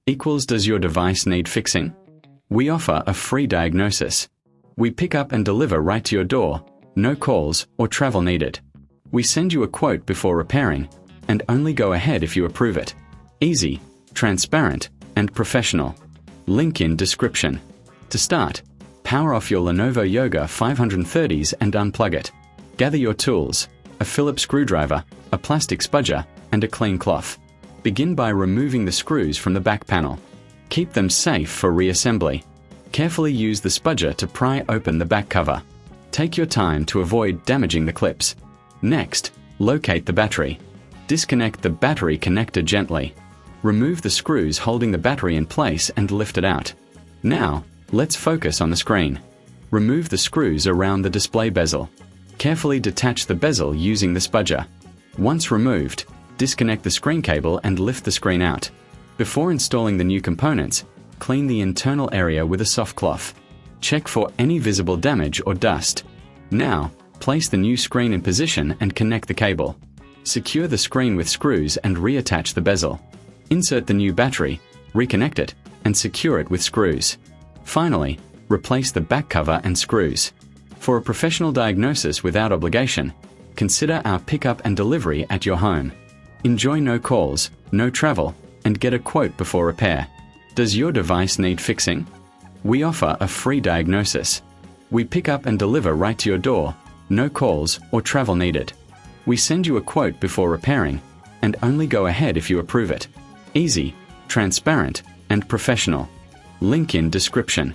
equals does your device need fixing? We offer a free diagnosis. We pick up and deliver right to your door, no calls or travel needed. We send you a quote before repairing, and only go ahead if you approve it. Easy, transparent, and professional. Link in description. To start, power off your Lenovo Yoga 530s and unplug it. Gather your tools, a Phillips screwdriver, a plastic spudger, and a clean cloth. Begin by removing the screws from the back panel. Keep them safe for reassembly. Carefully use the spudger to pry open the back cover. Take your time to avoid damaging the clips. Next, locate the battery. Disconnect the battery connector gently. Remove the screws holding the battery in place and lift it out. Now, let's focus on the screen. Remove the screws around the display bezel. Carefully detach the bezel using the spudger. Once removed, disconnect the screen cable and lift the screen out. Before installing the new components, clean the internal area with a soft cloth. Check for any visible damage or dust. Now, place the new screen in position and connect the cable. Secure the screen with screws and reattach the bezel. Insert the new battery, reconnect it, and secure it with screws. Finally, replace the back cover and screws. For a professional diagnosis without obligation, consider our pickup and delivery at your home. Enjoy no calls, no travel, and get a quote before repair. Does your device need fixing? We offer a free diagnosis. We pick up and deliver right to your door, no calls or travel needed. We send you a quote before repairing, and only go ahead if you approve it. Easy, transparent, and professional. Link in description.